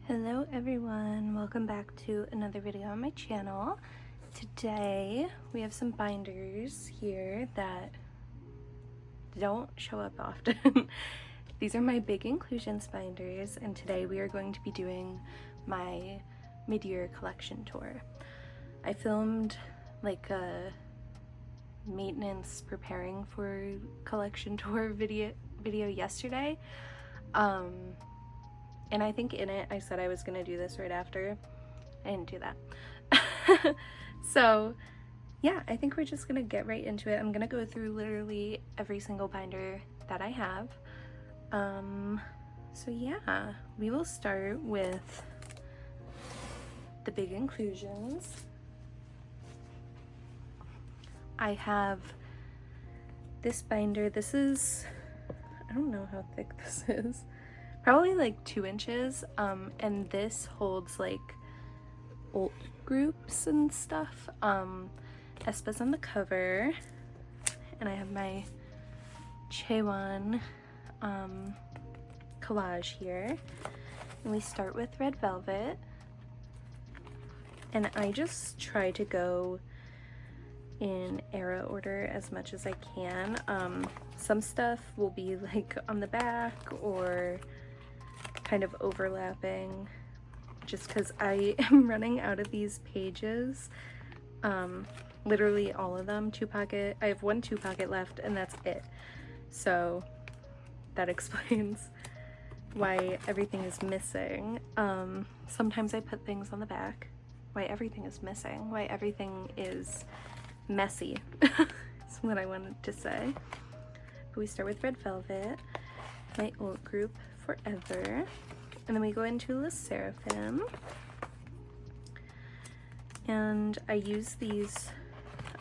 Hello everyone, welcome back to another video on my channel. Today we have some binders here that don't show up often. These are my big inclusions binders, and today we are going to be doing my mid-year collection tour. I filmed like a maintenance preparing for collection tour video yesterday. And I think in it I said I was gonna do this right after. I didn't do that. So yeah, I think we're just gonna get right into it. I'm gonna go through literally every single binder that I have. So yeah, we will start with the big inclusions. I have this binder. This is, I don't know how thick this is. Probably like 2 inches, and this holds like old groups and stuff. aespa's on the cover, and I have my Chaewon collage here, and we start with Red Velvet, and I just try to go in era order as much as I can. Some stuff will be like on the back or kind of overlapping, just because I am running out of these pages. Literally all of them. I have 1 2-pocket left, and that's it. So that explains why everything is missing. Sometimes I put things on the back. Why everything is missing. Why everything is messy. That's what I wanted to say. But we start with Red Velvet, my old group Forever, and then we go into Le Sserafim, and I use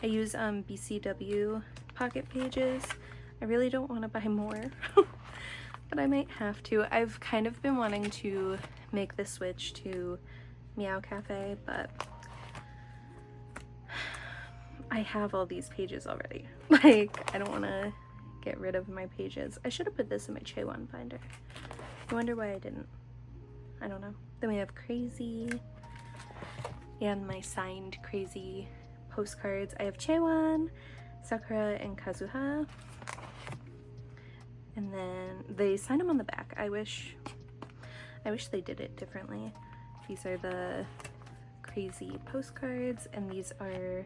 BCW pocket pages. I really don't want to buy more, but I might have to. I've kind of been wanting to make the switch to Meow Cafe, but I have all these pages already. Like, I don't want to get rid of my pages. I should have put this in my Chaewon binder. I wonder why I didn't. I don't know. Then we have Crazy and my signed Crazy postcards. I have Chaewon, Sakura, and Kazuha. And then they sign them on the back. I wish they did it differently. These are the Crazy postcards, and these are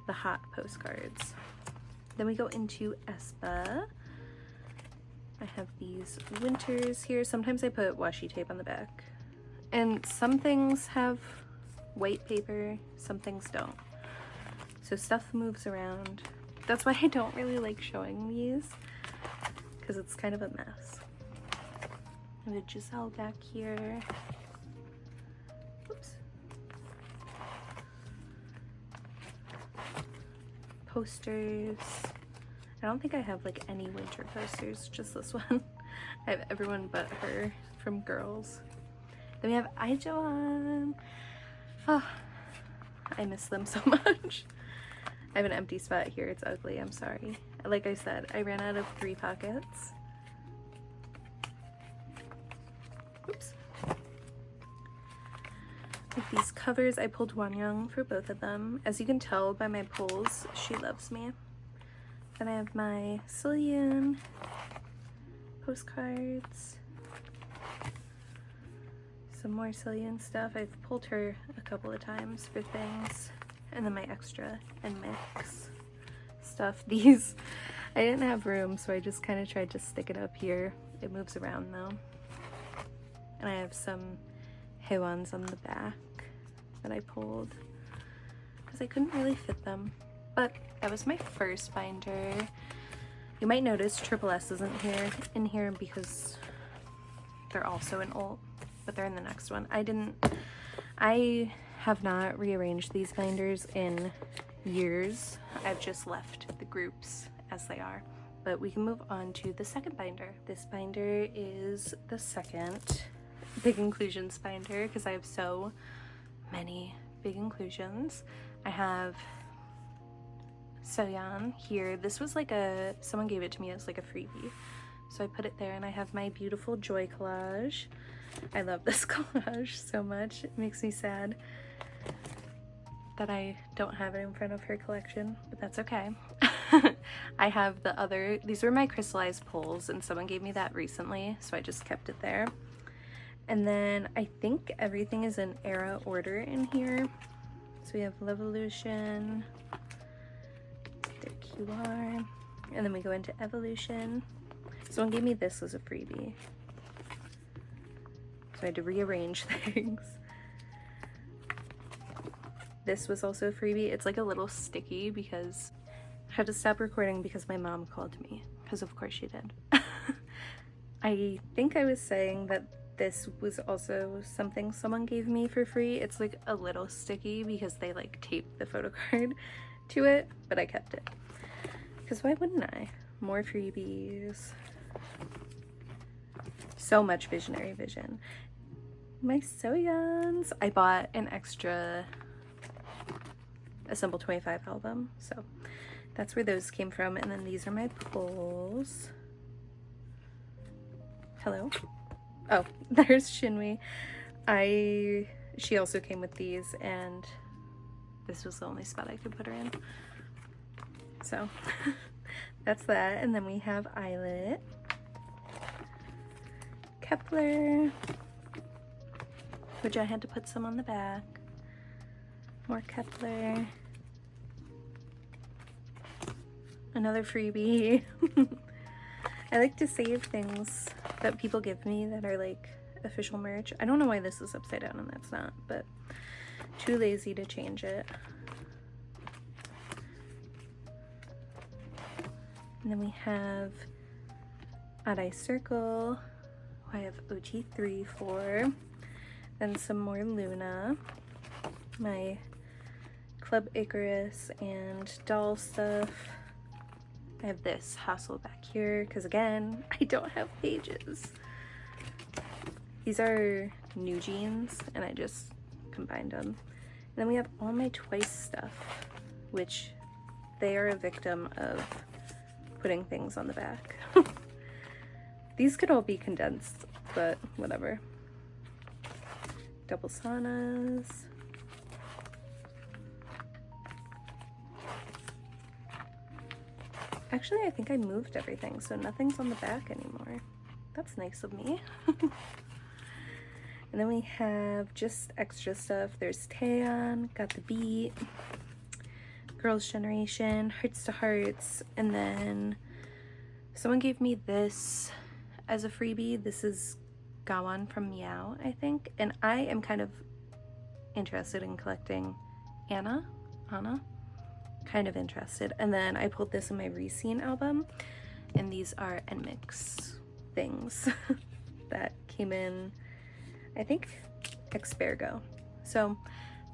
the hot postcards. Then we go into aespa. I have these winters here. Sometimes I put washi tape on the back. And some things have white paper, some things don't. So stuff moves around. That's why I don't really like showing these, because it's kind of a mess. I have a Giselle back here. Oops. Posters. I don't think I have like any winter posters, just this one. I have everyone but her from Girls. Then we have Ijuan. Oh, I miss them so much. I have an empty spot here. It's ugly. I'm sorry. Like I said, I ran out of 3 pockets. Oops. With these covers, I pulled Wonyoung for both of them. As you can tell by my pulls, she loves me. Then I have my Sillian postcards. Some more Sillian stuff. I've pulled her a couple of times for things. And then my extra Nmixx stuff. These, I didn't have room, so I just kind of tried to stick it up here. It moves around though. And I have some Chaewons on the back that I pulled because I couldn't really fit them. But that was my first binder. You might notice Triple S isn't in here because they're also in Alt, but they're in the next one. I have not rearranged these binders in years. I've just left the groups as they are. But we can move on to the second binder. This binder is the second big inclusions binder because I have so many big inclusions. I have Soyeon here. This was like someone gave it to me as like a freebie, so I put it there. And I have my beautiful Joy collage. I love this collage so much. It makes me sad that I don't have it in front of her collection, but that's okay. I have the other, these were my crystallized poles, and someone gave me that recently, so I just kept it there. And then I think everything is in era order in here. So we have Levolution, there you are, and then we go into Evolution. Someone gave me this as a freebie, so I had to rearrange things. This was also a freebie. It's like a little sticky because I had to stop recording because my mom called me, because of course she did. I think I was saying that this was also something someone gave me for free. It's like a little sticky because they like taped the photo card to it, but I kept it because why wouldn't I? More freebies. So much visionary vision. My Chaewons. I bought an extra Assemble 25 album, so that's where those came from. And then these are my pulls. Hello. Oh, there's Shinwi. She also came with these, and this was the only spot I could put her in. So that's that. And then we have Illit, Kepler, which I had to put some on the back. More Kepler. Another freebie. I like to save things that people give me that are like official merch. I don't know why this is upside down and that's not, but too lazy to change it. And then we have Odd Eye Circle, who I have OG3 for. Then some more Luna, my Club Icarus and doll stuff. I have this hassle back here because again, I don't have pages. These are new jeans and I just combined them. And then we have all my Twice stuff, which they are a victim of putting things on the back. These could all be condensed, but whatever. Double Sanas. Actually, I think I moved everything, so nothing's on the back anymore. That's nice of me. And then we have just extra stuff. There's Taeyeon, Got the Beat, Girls' Generation, Hearts to Hearts, and then someone gave me this as a freebie. This is Gawan from Meow, I think, and I am kind of interested in collecting Anna, kind of interested. And then I pulled this in my Reseen album, and these are Nmixx things that came in, I think, Expergo. So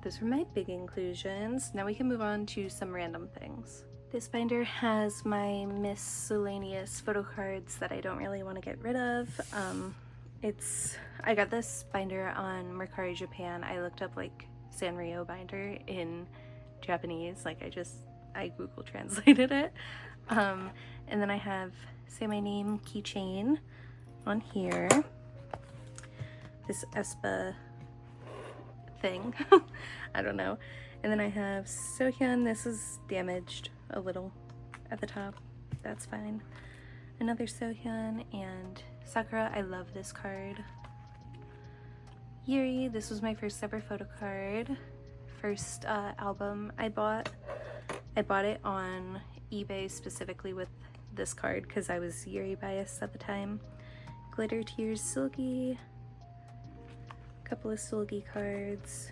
those were my big inclusions. Now we can move on to some random things. This binder has my Miscellaneous photo cards that I don't really want to get rid of. I got this binder on Mercari Japan. I looked up like Sanrio binder in Japanese, like I Google translated it. And then I have Say My Name keychain on here. This aespa thing. I don't know. And then I have Sohyun. This is damaged a little at the top. That's fine. Another Sohyun and Sakura. I love this card. Yuri. This was my first ever photo card. First album I bought. I bought it on eBay specifically with this card because I was Yuri biased at the time. Glitter Tears Silky. Couple of Silky cards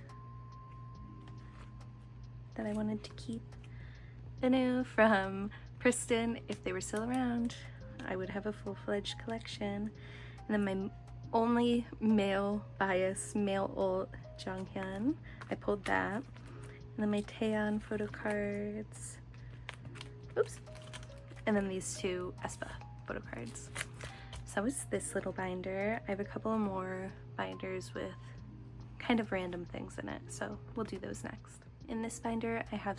that I wanted to keep. Anu from Kristen. If they were still around, I would have a full-fledged collection. And then my only male bias, male ult, Jonghyun. I pulled that. And then my Taeyeon photo cards. Oops. And then these two aespa photo cards. So that was this little binder. I have a couple more binders with kind of random things in it, so we'll do those next. In this binder, I have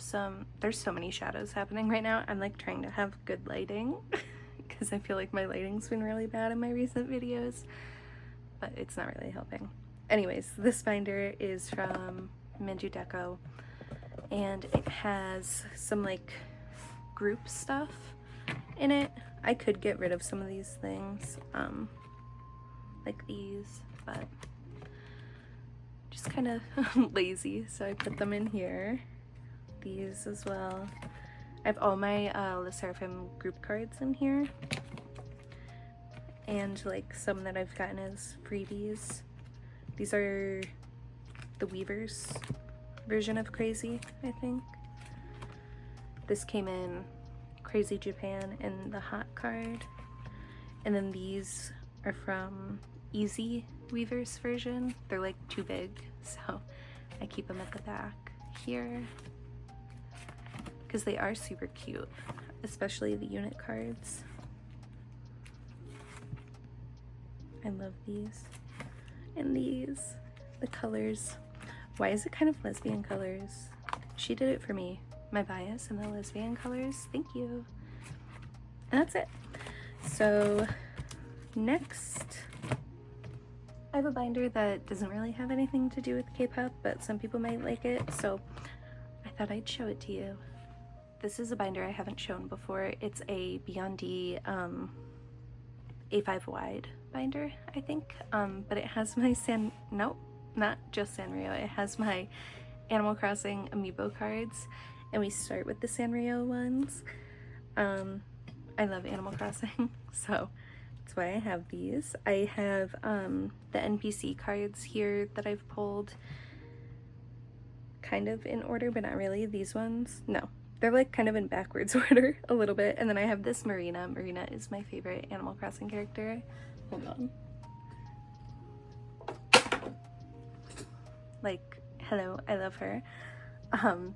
there's so many shadows happening right now. I'm like trying to have good lighting because I feel like my lighting's been really bad in my recent videos. but it's not really helping. Anyways, this binder is from Minju Deco, and it has some like group stuff in it. I could get rid of some of these things, like these, but just kind of lazy, so I put them in here. These as well. I have all my Le Sserafim group cards in here, and like some that I've gotten as freebies. These are the Weaver's version of Crazy, I think. This came in Crazy Japan and the Hot card, and then these are from Easy Weaver's version. They're like too big, so I keep them at the back here because they are super cute, especially the unit cards. I love these. And these, the colors. Why is it kind of lesbian colors? She did it for me. My bias and the lesbian colors. Thank you. And that's it. So next, I have a binder that doesn't really have anything to do with K-pop, but some people might like it, so I thought I'd show it to you. This is a binder I haven't shown before. It's a Beyond D A5 wide binder, I think, but it has my nope, not just Sanrio. It has my Animal Crossing amiibo cards, and we start with the Sanrio ones. I love Animal Crossing, so that's why I have these. I have the NPC cards here that I've pulled kind of in order, but not really. These ones, no. They're like kind of in backwards order a little bit. And then I have this Marina. Marina is my favorite Animal Crossing character. Hold on. Like, hello, I love her. Her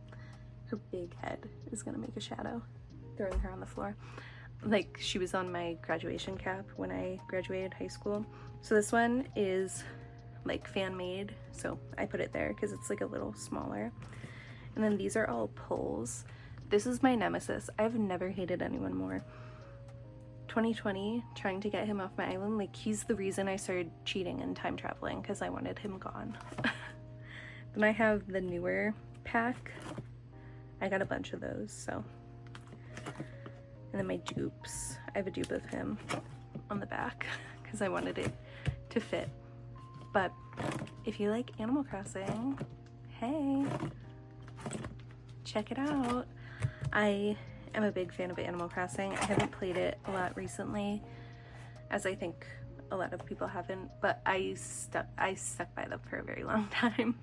big head is gonna make a shadow. Throwing her on the floor. Like, she was on my graduation cap when I graduated high school. So this one is like fan made, so I put it there because it's like a little smaller. And then these are all pulls. This is my nemesis. I've never hated anyone more. 2020, trying to get him off my island, like he's the reason I started cheating and time traveling because I wanted him gone. Then I have the newer pack. I got a bunch of those, so. And then my dupes. I have a dupe of him on the back because I wanted it to fit. But if you like Animal Crossing, hey, check it out. I am a big fan of Animal Crossing. I haven't played it a lot recently, as I think a lot of people haven't, but I stuck by them for a very long time.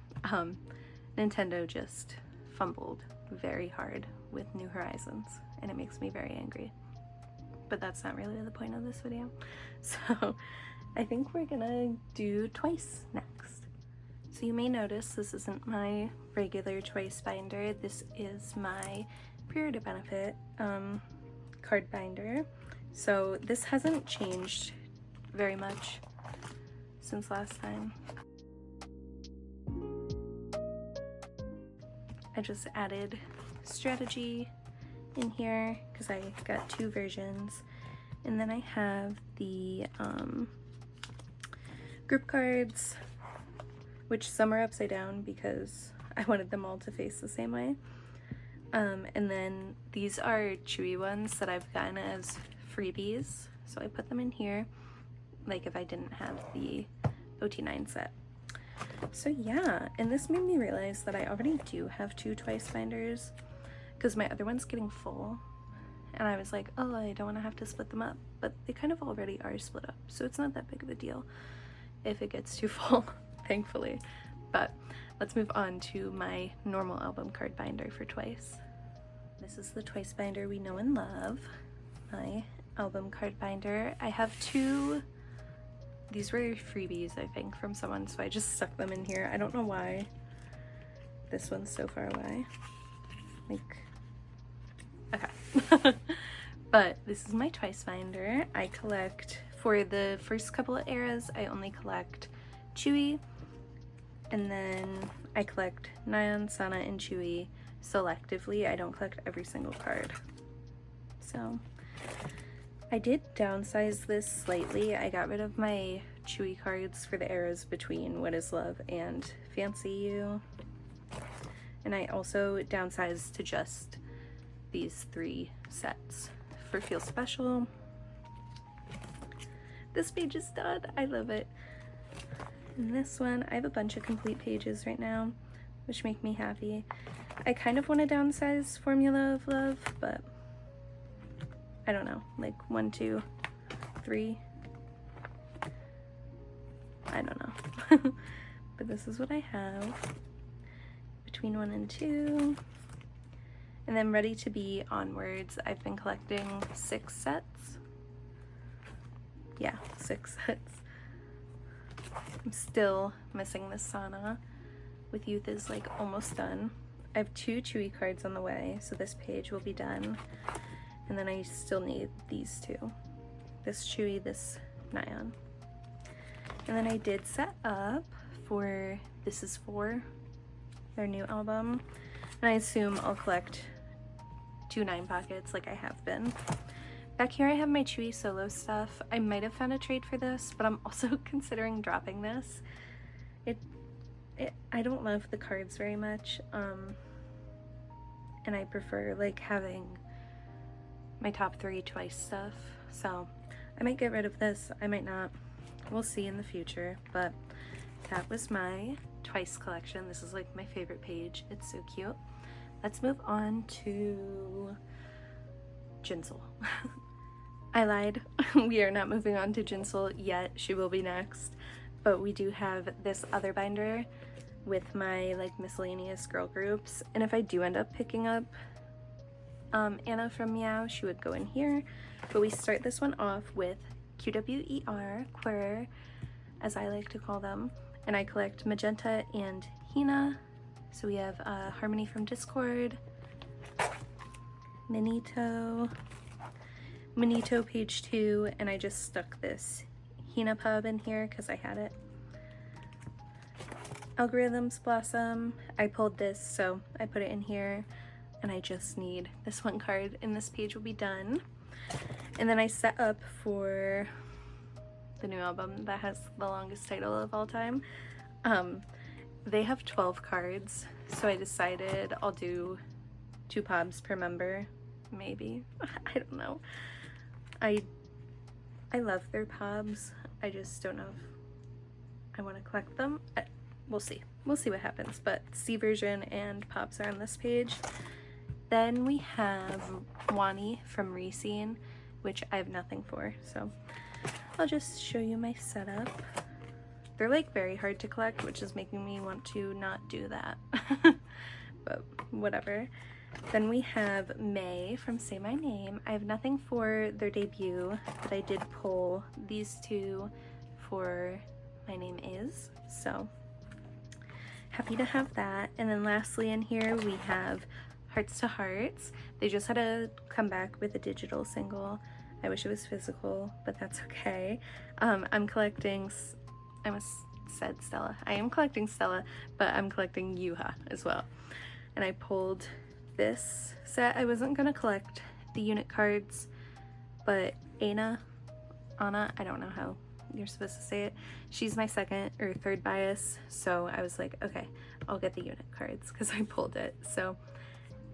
Nintendo just fumbled very hard with New Horizons, and it makes me very angry. But that's not really the point of this video. So I think we're gonna do Twice next. So you may notice this isn't my regular Twice binder. This is my Pre-Order Benefit card binder. So this hasn't changed very much since last time. I just added strategy in here because I got 2 versions, and then I have the group cards, which some are upside down because I wanted them all to face the same way, and then these are Chewy ones that I've gotten as freebies, so I put them in here like if I didn't have the OT9 set. So yeah, and this made me realize that I already do have 2 Twice binders because my other one's getting full, and I was like, oh, I don't want to have to split them up, but they kind of already are split up, so it's not that big of a deal if it gets too full, thankfully. But let's move on to my normal album card binder for Twice. This is the Twice binder we know and love, my album card binder. I have 2. These were freebies, I think, from someone, so I just stuck them in here. I don't know why this one's so far away. Like, okay. But this is my Twice binder. I collect, for the first couple of eras, I only collect Chewy, and then I collect Nyan, Sana, and Chewy selectively. I don't collect every single card. So I did downsize this slightly. I got rid of my chewy cards for the eras between What Is Love and Fancy You. And I also downsized to just these 3 sets for Feel Special. This page is done. I love it. And this one, I have a bunch of complete pages right now, which make me happy. I kind of want to downsize Formula of Love, but I don't know, like 1, 2, 3. I don't know. But this is what I have between 1 and 2. And then Ready to Be onwards, I've been collecting 6 sets. Yeah, 6 sets. I'm still missing this Sana. With Youth is like almost done. I have 2 Chewy cards on the way, so this page will be done. And then I still need these 2. This Chewy, this Nyan. And then I did set up for This Is 4, their new album. And I assume I'll collect 2 9 pockets like I have been. Back here I have my Chewy solo stuff. I might have found a trade for this, but I'm also considering dropping this. I don't love the cards very much, and I prefer like having my top 3 Twice stuff. So I might get rid of this, I might not. We'll see in the future, but that was my Twice collection. This is like my favorite page. It's so cute. Let's move on to Jinsoul. I lied. We are not moving on to Jinsoul yet. She will be next. But we do have this other binder with my like miscellaneous girl groups. And if I do end up picking up Anna from Meow, she would go in here. But we start this one off with QWER, Queer, as I like to call them. And I collect Magenta and Hina. So we have Harmony from Discord, Minito page 2, and I just stuck this Hina pub in here because I had it. Algorithms Blossom, I pulled this, so I put it in here, and I just need this one card, and this page will be done. And then I set up for the new album that has the longest title of all time. They have 12 cards, so I decided I'll do 2 pubs per member, maybe. I don't know. I love their pubs. I just don't know if I want to collect them. We'll see. We'll see what happens. But C version and pops are on this page. Then we have Wani from Rescene, which I have nothing for. So I'll just show you my setup. They're like very hard to collect, which is making me want to not do that. But whatever. Then we have May from Say My Name. I have nothing for their debut, but I did pull these 2 for My Name Is. So happy to have that. And then lastly in here we have Hearts to Hearts. They just had to come back with a digital single. I wish it was physical, but that's okay. I'm collecting, I almost said Stella. I am collecting Stella, but I'm collecting Yuha as well. And I pulled this set. I wasn't gonna collect the unit cards, but Anna, I don't know how you're supposed to say it. She's my second or third bias, so I was like, okay, I'll get the unit cards because I pulled it. So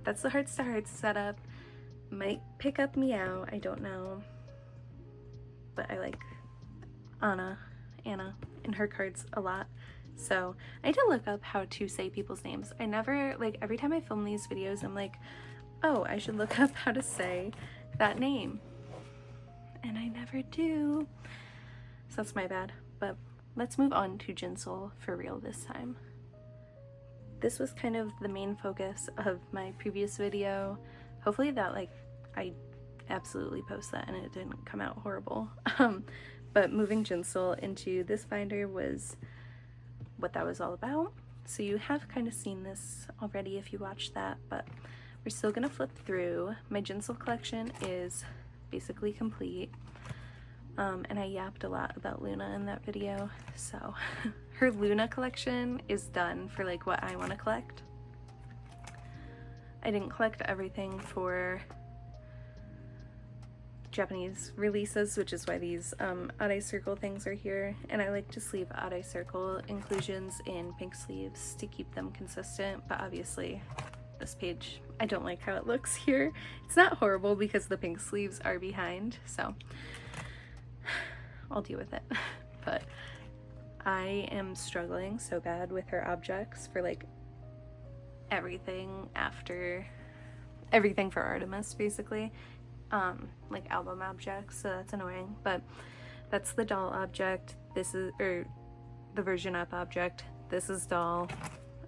that's the Hearts to Hearts setup. Might pick up Meow, I don't know, but I like Anna and her cards a lot. So I need to look up how to say people's names. I never, like, every time I film these videos I'm like, oh, I should look up how to say that name, and I never do. So that's my bad. But let's move on to Jinsoul for real this time. This was kind of the main focus of my previous video. Hopefully that, like, I absolutely post that and it didn't come out horrible. But moving Jinsoul into this binder was what that was all about. So you have kind of seen this already if you watched that, but we're still gonna flip through. My Jinsoul collection is basically complete. And I yapped a lot about Loona in that video, so her Loona collection is done for like what I want to collect. I didn't collect everything for Japanese releases, which is why these odd eye circle things are here. And I like to sleeve odd eye circle inclusions in pink sleeves to keep them consistent, but obviously this page, I don't like how it looks here. It's not horrible because the pink sleeves are behind, so I'll deal with it. But I am struggling so bad with her objects for like everything for Artemis, basically. Like album objects, so that's annoying. But that's the doll object. This is, or the version up object. This is doll,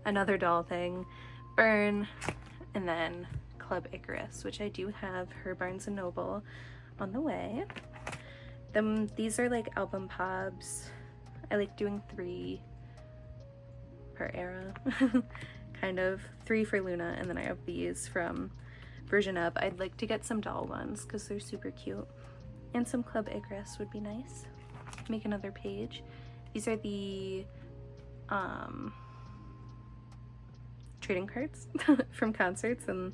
another doll thing, burn, and then Club Icarus, which I do have her Barnes & Noble on the way. Then these are like album pobs. I like doing 3 per era, kind of 3 for Luna, and then I have these from version up. I'd like to get some doll ones because they're super cute, and some Club Icarus would be nice. Make another page. These are the trading cards from concerts, and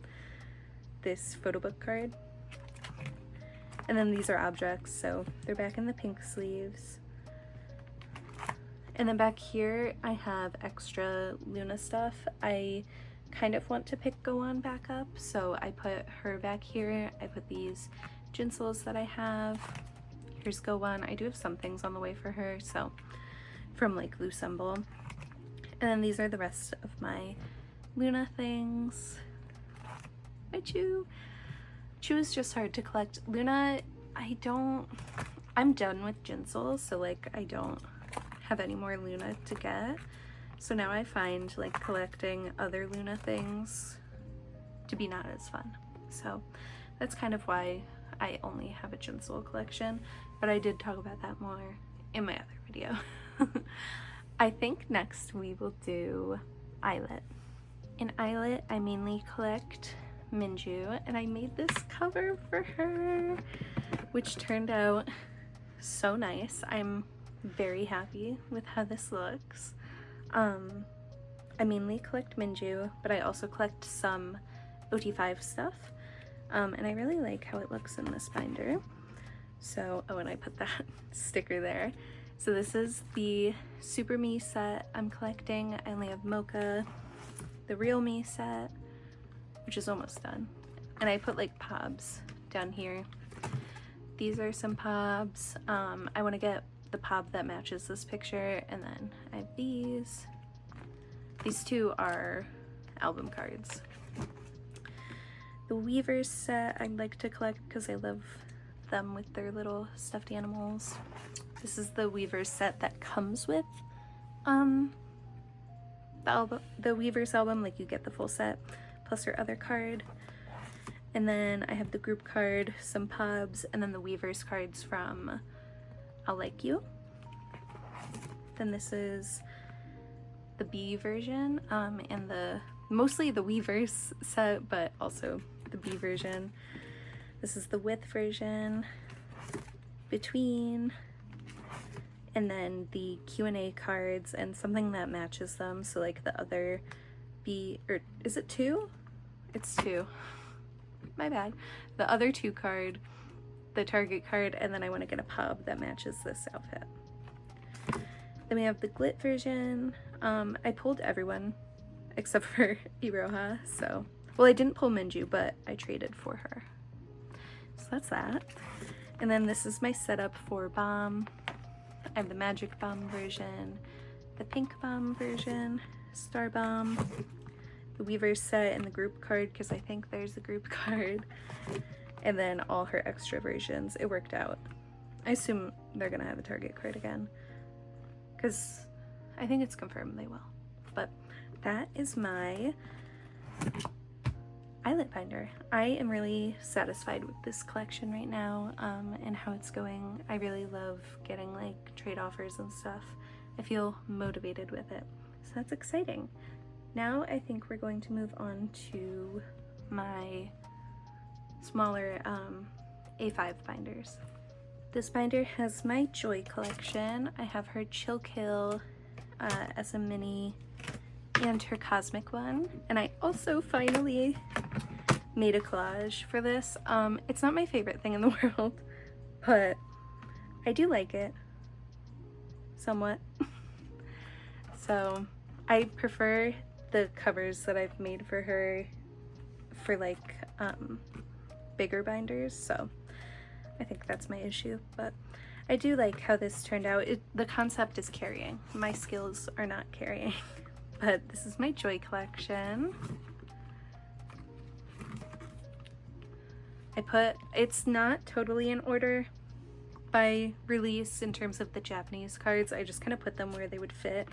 this photo book card. And then these are objects, so they're back in the pink sleeves. And then back here I have extra Luna stuff. I kind of want to pick Go On back up, so I put her back here. I put these Jinsouls that I have. Here's Go On. I do have some things on the way for her, so from like Loosumble. And then these are the rest of my Luna things. Hi Chew. Chew is just hard to collect. Luna, I'm done with Jinsoul, so like I don't have any more Luna to get. So now I find like collecting other Luna things to be not as fun. So that's kind of why I only have a Jinsoul collection, but I did talk about that more in my other video. I think next we will do Illit. In Illit, I mainly collect Minju, and I made this cover for her, which turned out so nice. I'm very happy with how this looks. I mainly collect Minju, but I also collect some OT5 stuff, and I really like how it looks in this binder. So, oh, and I put that sticker there. So this is the Super Me set I'm collecting. I only have Mocha, the Real Me set, which is almost done, and I put like pobs down here. These are some pobs. I want to get the pob that matches this picture, and then I have these. These 2 are album cards. The Weavers set I'd like to collect because I love them with their little stuffed animals. This is the Weavers set that comes with the Weavers album, like you get the full set plus her other card. And then I have the group card, some pobs, and then the Weavers cards from I'll Like You. Then this is the B version, and mostly the Weavers set, but also the B version. This is the With version, Between, and then the Q&A cards and something that matches them. So like the other B, or is it 2? It's 2. My bad. The other 2 card, the Target card, and then I want to get a pub that matches this outfit. Then we have the Glit version. I pulled everyone except for Iroha, so, well, I didn't pull Minju, but I traded for her. So that's that. And then this is my setup for Bomb. I have the Magic Bomb version, the Pink Bomb version, Star Bomb, the Weaver set, and the group card, because I think there's a group card, and then all her extra versions. It worked out. I assume they're gonna have a Target card again, because I think it's confirmed they will. But that is my Illit binder. I am really satisfied with this collection right now, and how it's going. I really love getting like trade offers and stuff. I feel motivated with it, so that's exciting. Now I think we're going to move on to my smaller A5 binders. This binder has my Joy collection. I have her Chill Kill as a mini and her Cosmic one. And I also finally made a collage for this. It's not my favorite thing in the world, but I do like it somewhat. So I prefer the covers that I've made for her for like bigger binders, so I think that's my issue, but I do like how this turned out. The concept is carrying. My skills are not carrying. But this is my Joy collection. It's not totally in order by release in terms of the Japanese cards. I just kind of put them where they would fit.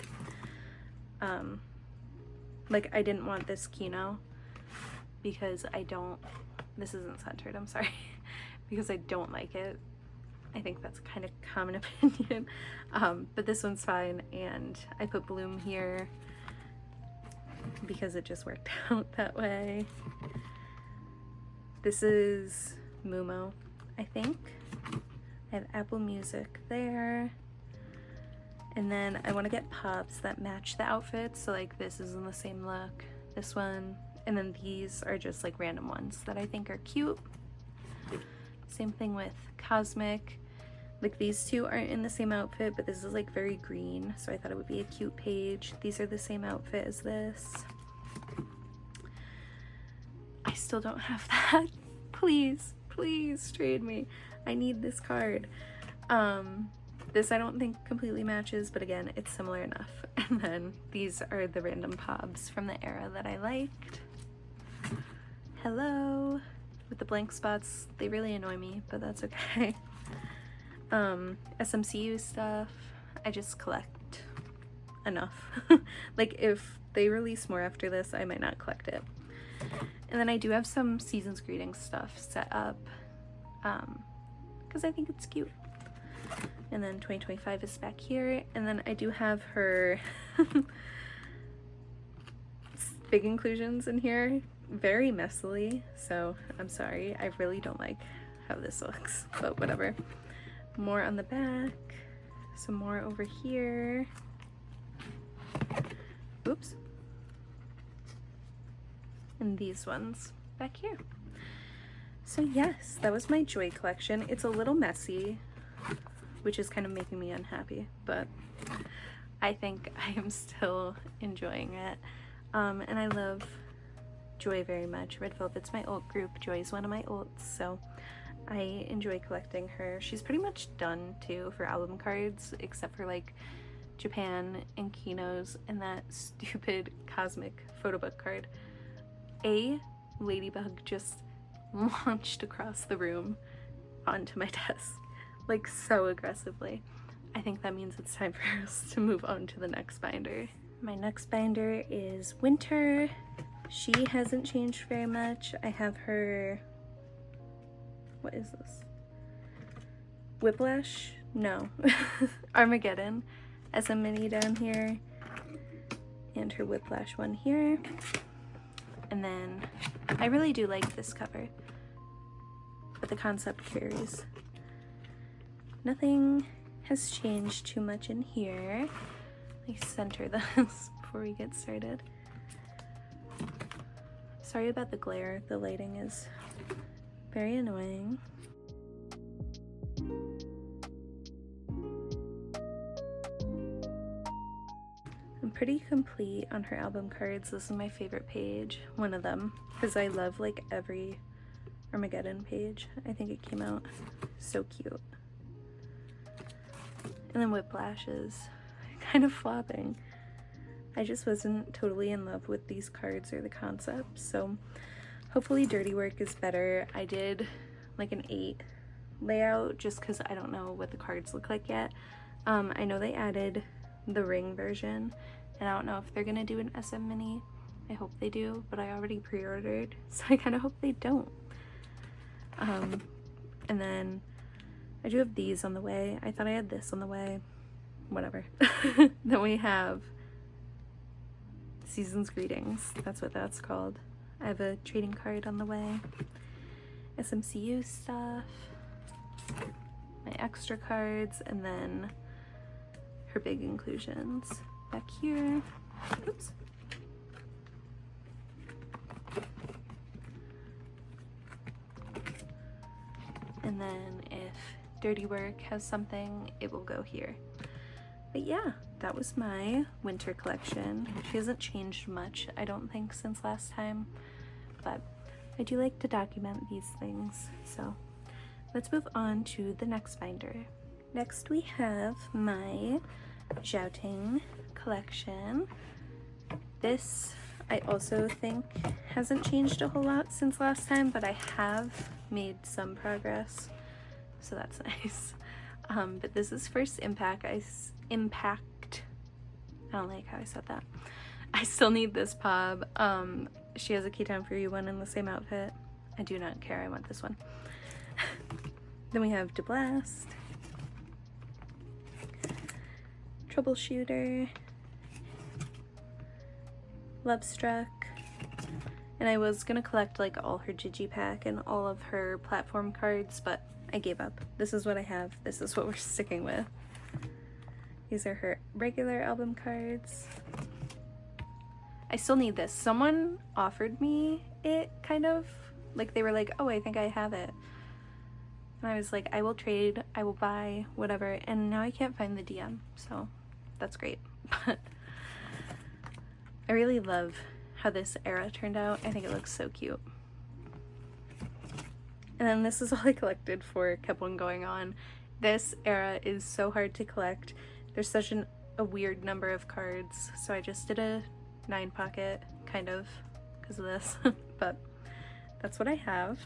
Like I didn't want this Kino because this isn't centered, I'm sorry, because I don't like it. I think that's kind of common opinion. But this one's fine, and I put Bloom here because it just worked out that way. This is Mumo, I think. I have Apple Music there. And then I want to get pops that match the outfits. So like this is in the same look, this one, and then these are just like random ones that I think are cute. Same thing with Cosmic. Like these two aren't in the same outfit, but this is like very green, so I thought it would be a cute page. These are the same outfit as this. I still don't have that. Please, please trade me. I need this card. This I don't think completely matches, but again, it's similar enough. And then these are the random pobs from the era that I liked. Hello. With the blank spots, they really annoy me, but that's okay. SMCU stuff, I just collect enough. Like if they release more after this, I might not collect it. And then I do have some Season's Greetings stuff set up because I think it's cute. And then 2025 is back here, and then I do have her big inclusions in here very messily, so I'm sorry. I really don't like how this looks, but whatever. More on the back, some more over here. Oops. And these ones back here. So yes, that was my Joy collection. It's a little messy, which is kind of making me unhappy, but I think I am still enjoying it. And I love Joy very much. Red Velvet's my alt group. Joy's one of my alts, so I enjoy collecting her. She's pretty much done too for album cards, except for like Japan and Kinos and that stupid Cosmic photo book card. A ladybug just launched across the room onto my desk, like so aggressively. I think that means it's time for us to move on to the next binder. My next binder is Winter. She hasn't changed very much. I have her, what is this? Whiplash? No. Armageddon as a mini down here, and her Whiplash one here. And then I really do like this cover, but the concept carries. Nothing has changed too much in here. Let me center this before we get started. Sorry about the glare, the lighting is very annoying. I'm pretty complete on her album cards. This is my favorite page, one of them, because I love like every Armageddon page. I think it came out so cute. And then Whiplash is kind of flopping. I just wasn't totally in love with these cards or the concept, so hopefully Dirty Work is better. I did like an 8 layout just because I don't know what the cards look like yet. I know they added the ring version, and I don't know if they're gonna do an SM mini. I hope they do, but I already pre-ordered, so I kind of hope they don't. And then I do have these on the way. I thought I had this on the way. Whatever. Then we have Season's Greetings. That's what that's called. I have a trading card on the way. SMCU stuff. My extra cards, and then her big inclusions back here. Oops. and then if Dirty Work has something, it will go here. But yeah, that was my winter collection. She hasn't changed much, I don't think, since last time, but I do like to document these things. So let's move on to the next binder. Next we have my Zhaoting collection. This I also think hasn't changed a whole lot since last time, but I have made some progress, so that's nice. But this is first impact. I don't like how I said that. I still need this pub. She has a Keytown for You one in the same outfit. I do not care, I want this one. Then we have De Blast, Troubleshooter, Love Struck, and I was gonna collect like all her Digipack and all of her platform cards, but I gave up. This is what I have. This is what we're sticking with. These are her regular album cards. I still need this. Someone offered me it, kind of. Like, they were like, oh, I think I have it. And I was like, I will trade, I will buy, whatever. And now I can't find the DM, so that's great. But I really love how this era turned out. I think it looks so cute. And then this is all I collected for Kept One Going On. This era is so hard to collect. There's such a weird number of cards, so I just did a 9 pocket, kind of, because of this. But that's what I have.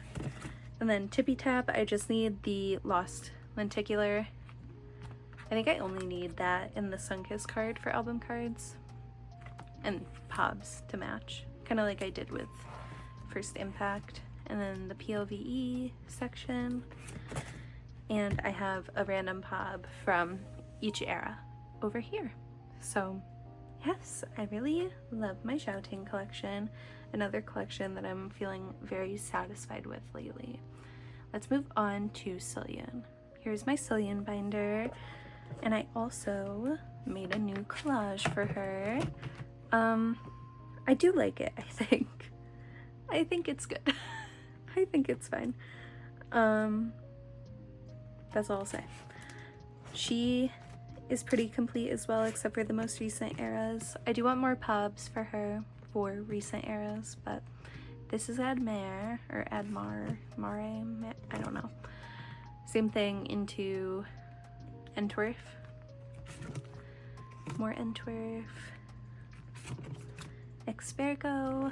And then Tippy Tap, I just need the Lost Lenticular. I think I only need that in the Sunkiss card for album cards. And Pobs to match, kind of like I did with First Impact. And then the POVE section. And I have a random Pob from each era over here. So yes, I really love my Zhaoting collection. Another collection that I'm feeling very satisfied with lately. Let's move on to Cillian. Here's my Cillian binder, and I also made a new collage for her. I do like it, I think. I think it's good. I think it's fine. That's all I'll say. She is pretty complete as well, except for the most recent eras. I do want more pubs for her for recent eras, but this is Admare, or Admar, Mare, I don't know. Same thing into Entwerf. More Entwerf. Expergo.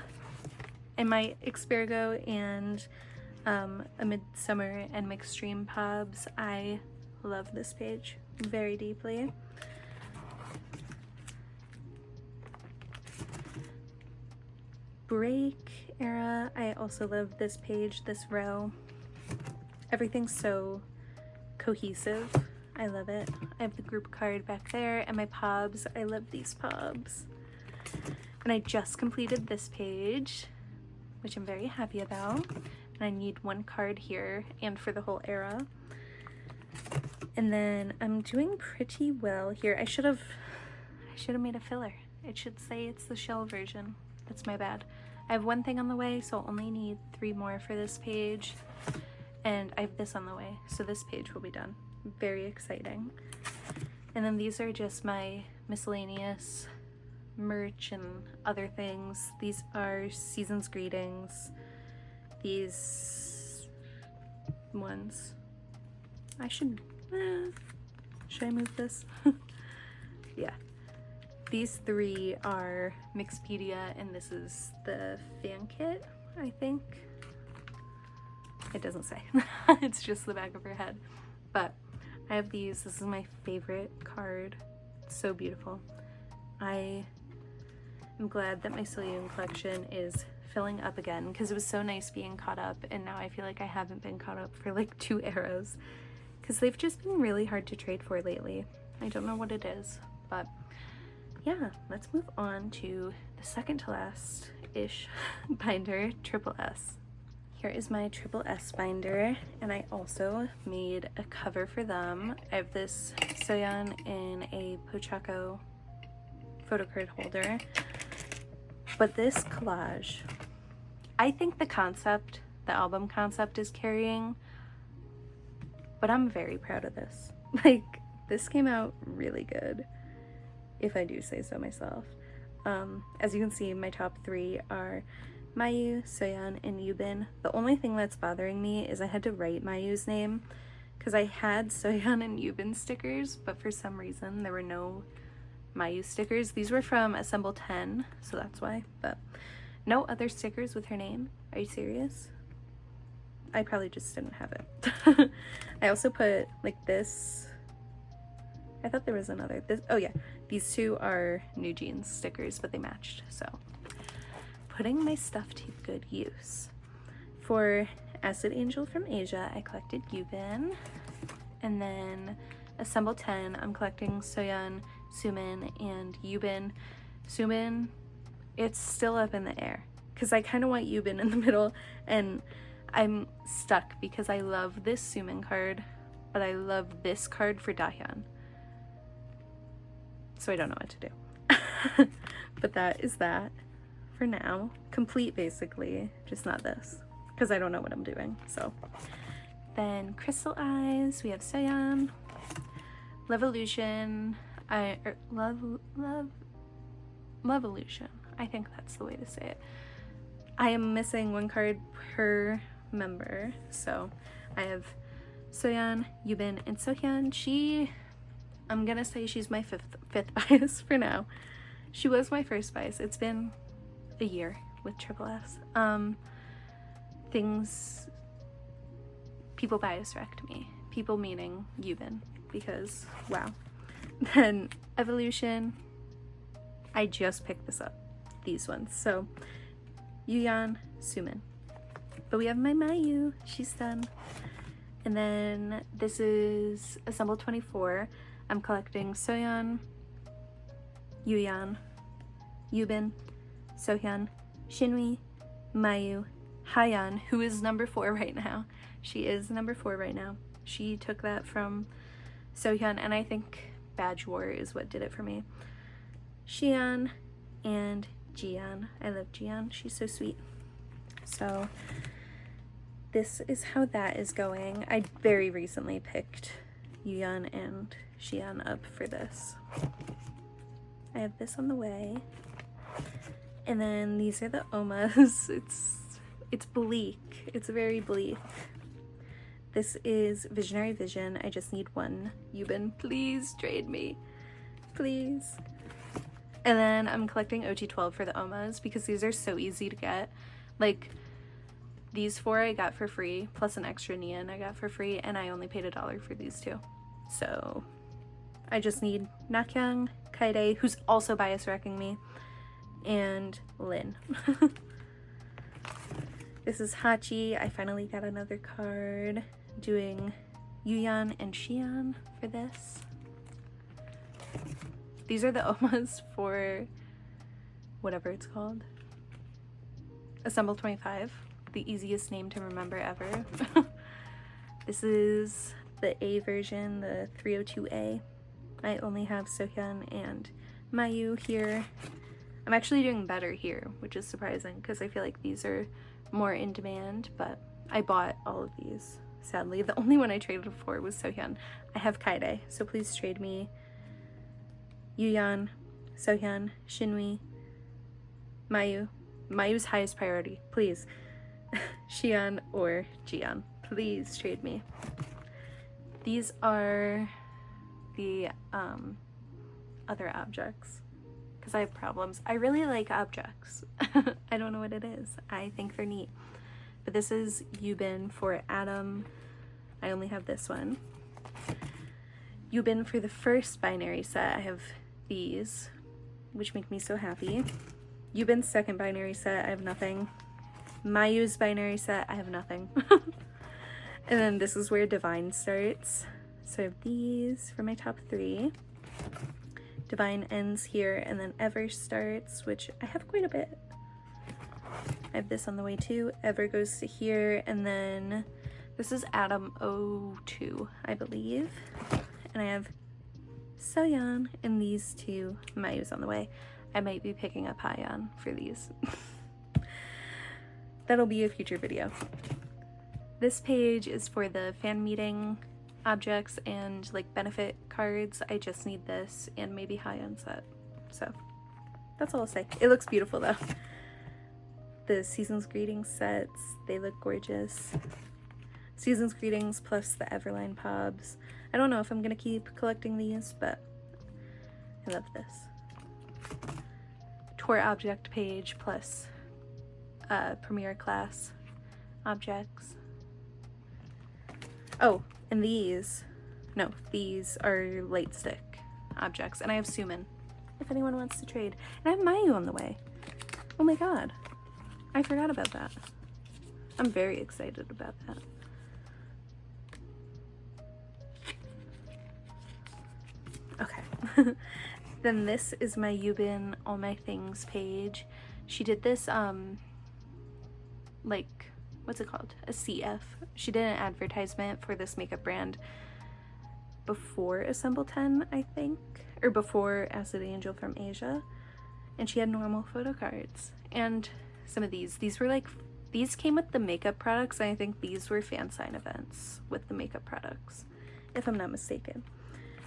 And my Expergo and a Midsummer and Mixed Stream Pobs. I love this page very deeply. Break era, I also love this page, this row. Everything's so cohesive. I love it. I have the group card back there and my Pobs. I love these Pobs. And I just completed this page, which I'm very happy about. And I need one card here and for the whole era. And then I'm doing pretty well here. I should have made a filler. It should say it's the shell version. That's my bad. I have one thing on the way, so I'll only need 3 more for this page. And I have this on the way, so this page will be done. Very exciting. And then these are just my miscellaneous merch and other things. These are Season's Greetings. These ones. Should I move this? Yeah. These 3 are Mixpedia, and this is the fan kit, I think. It doesn't say. It's just the back of her head. But I have these. This is my favorite card. It's so beautiful. I am glad that my Cillian collection is filling up again, because it was so nice being caught up, and now I feel like I haven't been caught up for like 2 eras, because they've just been really hard to trade for lately. I don't know what it is, but yeah, let's move on to the second to last-ish binder, Triple S. Here is my Triple S binder, and I also made a cover for them. I have this Soyeon in a Pochaco photocard holder, but this collage, I think the concept, the album concept is carrying, but I'm very proud of this. Like, this came out really good, if I do say so myself. As you can see, my top 3 are Mayu, Soyeon, and Yubin. The only thing that's bothering me is I had to write Mayu's name because I had Soyeon and Yubin stickers, but for some reason there were no Mayu stickers. These were from Assemble 10, so that's why, but no other stickers with her name. Are you serious? I probably just didn't have it. I also put like this. I thought there was another. Oh yeah, these 2 are New Jeans stickers, but they matched, so putting my stuff to good use. For Acid Angel from Asia, I collected Yubin, and then Assemble 10, I'm collecting Soyeon, Sumin, and Yubin. Sumin, it's still up in the air because I kind of want Yubin in the middle, and I'm stuck because I love this Sumin card, but I love this card for Dahyun. So I don't know what to do. But that is that for now. Complete, basically, just not this, because I don't know what I'm doing. So then Crystal Eyes, we have Soyeon, Levolution, Levolution, I think that's the way to say it. I am missing 1 card per member, so I have Soyeon, Yubin, and Sohyun. I'm gonna say she's my fifth bias for now. She was my first bias. It's been a year with Triple S. People bias wrecked me. People meaning Yubin, because wow. Then Evolution, I just picked this up, these ones. So Yuyeon, Sumin. But we have my Mayu, she's done. And then this is Assemble 24. I'm collecting Soyeon, Yuyeon, Yubin, Sohyun, Shinwi, Mayu, Hayeon, who is number 4 right now. She is number 4 right now. She took that from Sohyun, and I think Badge War is what did it for me. Xian and Jian. I love Jian. She's so sweet. So this is how that is going. I very recently picked Yuyeon and Xian up for this. I have this on the way. And then these are the Omas. It's bleak. It's very bleak. This is Visionary Vision. I just need 1 Yubin. Please trade me. Please. And then I'm collecting OT12 for the Omas because these are so easy to get. Like, these 4 I got for free, plus an extra Neon I got for free, and I only paid $1 for these 2. So I just need Nakyang, Kaede, who's also bias wrecking me, and Lin. This is Hachi. I finally got another card doing Yuyeon and Xian for this. These are the Omas for whatever it's called. Assemble 25. The easiest name to remember ever. This is the A version, the 302A. I only have Sohyun and Mayu here. I'm actually doing better here, which is surprising because I feel like these are more in demand, but I bought all of these. Sadly, the only one I traded for was Sohyun. I have Kaede, so please trade me Yuyeon, Sohyun, Shinwi, Mayu. Mayu's highest priority, please. Xian or Jian, please trade me. These are the other objects because I have problems. I really like objects. I don't know what it is. I think they're neat. But this is Yubin for Adam. I only have this one. Yubin for the first binary set. I have these, which make me so happy. Yubin's second binary set, I have nothing. Mayu's binary set, I have nothing. And then this is where Divine starts. So I have these for my top 3. Divine ends here, and then Ever starts, which I have quite a bit. I have this on the way too. Ever goes to here, and then this is Adam 02, I believe. And I have Soyeon and these 2 Mayus on the way. I might be picking up Hayeon for these. That'll be a future video. This page is for the fan meeting objects and like benefit cards. I just need this and maybe high-end set. So that's all I'll say. It looks beautiful though. The Season's Greetings sets, they look gorgeous. Season's Greetings plus the Everline Pobs. I don't know if I'm gonna keep collecting these, but I love this. Tour object page plus Premier Class objects. Oh, and these are light stick objects, and I have Sumin if anyone wants to trade. And I have Mayu on the way. Oh my god, I forgot about that. I'm very excited about that. Okay. Then this is my Yubin All My Things page. She did this like, what's it called? A CF. She did an advertisement for this makeup brand before Assemble 10, I think, or before Acid Angel from Asia, and she had normal photo cards. And some of these were like, these came with the makeup products, and I think these were fan sign events with the makeup products, if I'm not mistaken.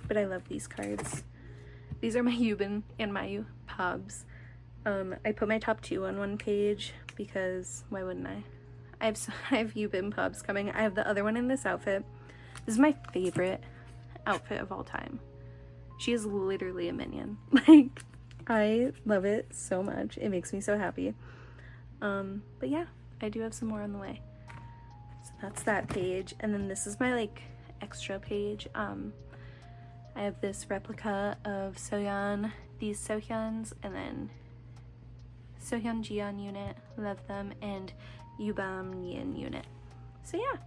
But I love these cards. These are my Yubin and Mayu Pobs. I put my top 2 on one page because why wouldn't I? I have Yubin Pobs coming. I have the other one in this outfit. This is my favorite outfit of all time. She is literally a minion. Like, I love it so much. It makes me so happy. But yeah, I do have some more on the way. So that's that page. And then this is my like extra page. I have this replica of Soyeon, these Sohyuns, and then Sohyun Jiyeon unit, love them, and Yubam Yin unit. So yeah,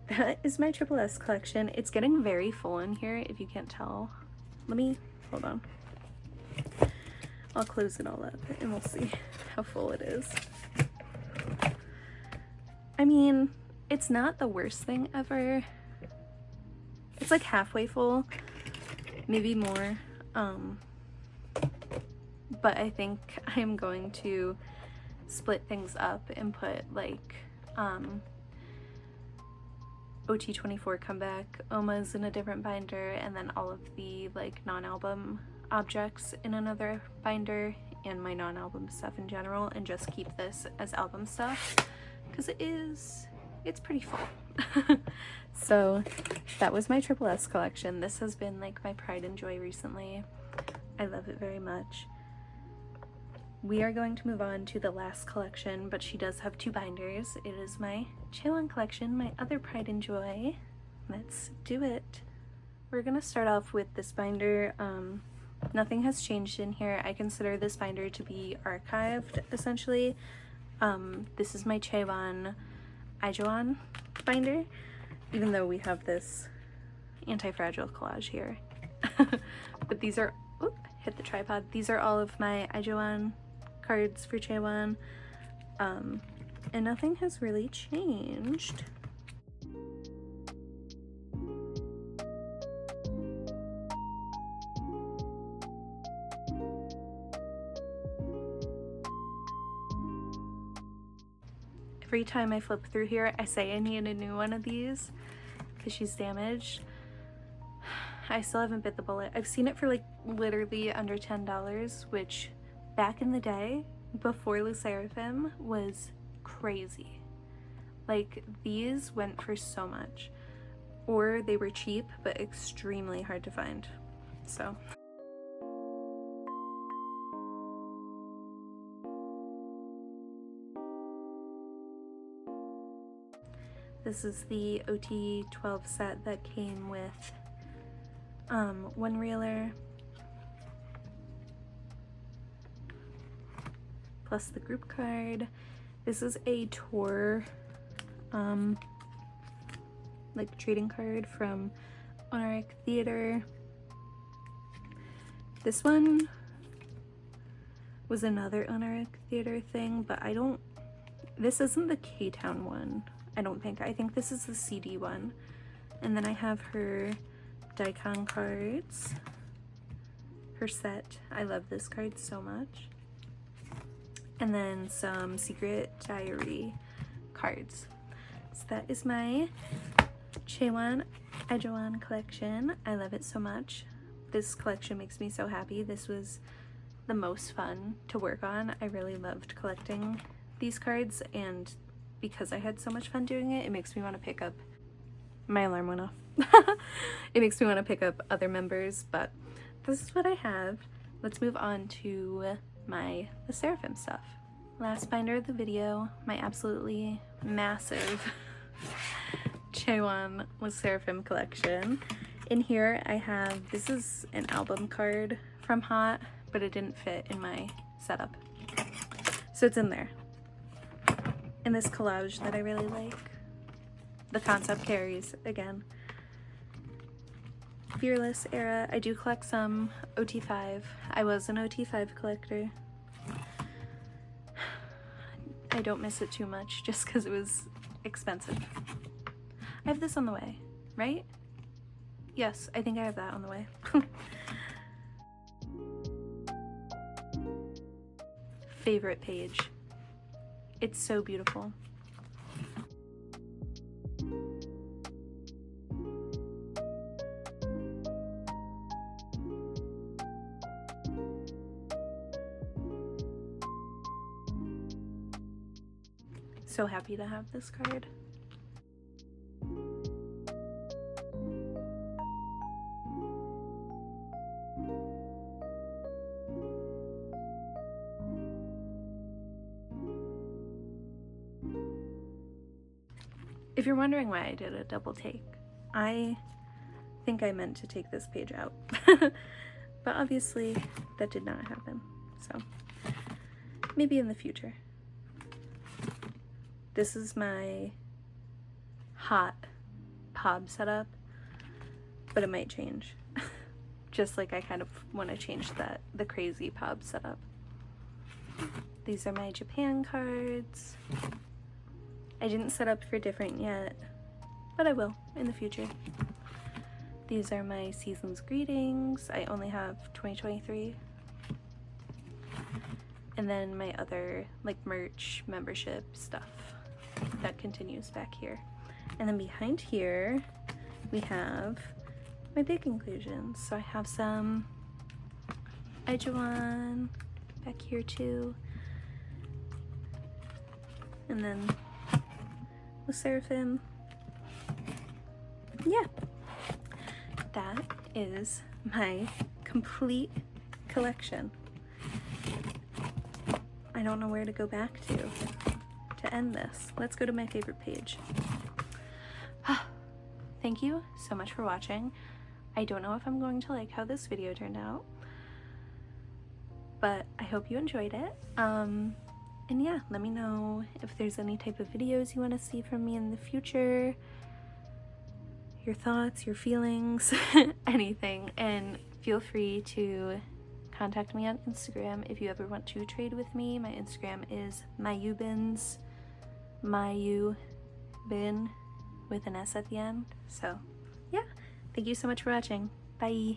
that is my Triple S collection. It's getting very full in here, if you can't tell. Hold on. I'll close it all up and we'll see how full it is. I mean, it's not the worst thing ever. It's like halfway full, maybe more. But I think I'm going to split things up and put like OT24 comeback Omas in a different binder, and then all of the like non-album objects in another binder, and my non-album stuff in general, and just keep this as album stuff because it's pretty full. So that was my Triple S collection. This has been like my pride and joy recently. I love it very much. We are going to move on to the last collection, but she does have 2 binders. It is my Chaewon collection, my other pride and joy. Let's do it. We're gonna start off with this binder. Nothing has changed in here. I consider this binder to be archived, essentially. This is my Chaewon Iz One binder, even though we have this anti-fragile collage here. But these are, hit the tripod. These are all of my Iz One cards for Chaewon, and nothing has really changed. Every time I flip through here, I say I need a new one of these because she's damaged. I still haven't bit the bullet. I've seen it for like literally under $10, which back in the day, before Le Sserafim, was crazy. Like, these went for so much. Or they were cheap, but extremely hard to find. So. This is the OT12 set that came with one reeler plus the group card. This is a tour like trading card from Onaric Theater. This one was another Onaric Theater thing, but this isn't the K-Town one, I don't think. I think this is the CD one. And then I have her Daikon cards, her set. I love this card so much. And then some Secret Diary cards. So that is my Chaewon Iz One collection. I love it so much. This collection makes me so happy. This was the most fun to work on. I really loved collecting these cards, and because I had so much fun doing it, it makes me want to pick up... My alarm went off. It makes me want to pick up other members, but this is what I have. Let's move on to my Le Sserafim stuff. Last binder of the video, my absolutely massive Chaewon Le Sserafim collection. In here I have, this is an album card from Hot, but it didn't fit in my setup. So it's in there. In this collage that I really like. The concept carries again. Fearless era. I do collect some OT5. I was an OT5 collector. I don't miss it too much just because it was expensive. I have this on the way, right? Yes, I think I have that on the way. Favorite page. It's so beautiful. So happy to have this card. If you're wondering why I did a double take, I think I meant to take this page out. But obviously that did not happen. So maybe in the future. This is my Hot POB setup, but it might change. Just like I kind of want to change the crazy POB setup. These are my Japan cards. I didn't set up for different yet, but I will in the future. These are my season's greetings. I only have 2023. And then my other like merch membership stuff that continues back here. And then behind here we have my big inclusions. So I have some Iz One back here too, and then Le Sserafim. Yeah, that is my complete collection. I don't know where to go back to end this. Let's go to my favorite page. Thank you so much for watching. I don't know if I'm going to like how this video turned out, but I hope you enjoyed it. And yeah, let me know if there's any type of videos you want to see from me in the future, your thoughts, your feelings, anything. And feel free to contact me on Instagram if you ever want to trade with me. My Instagram is mayubins, mayubin with an S at the end. So yeah, thank you so much for watching. Bye.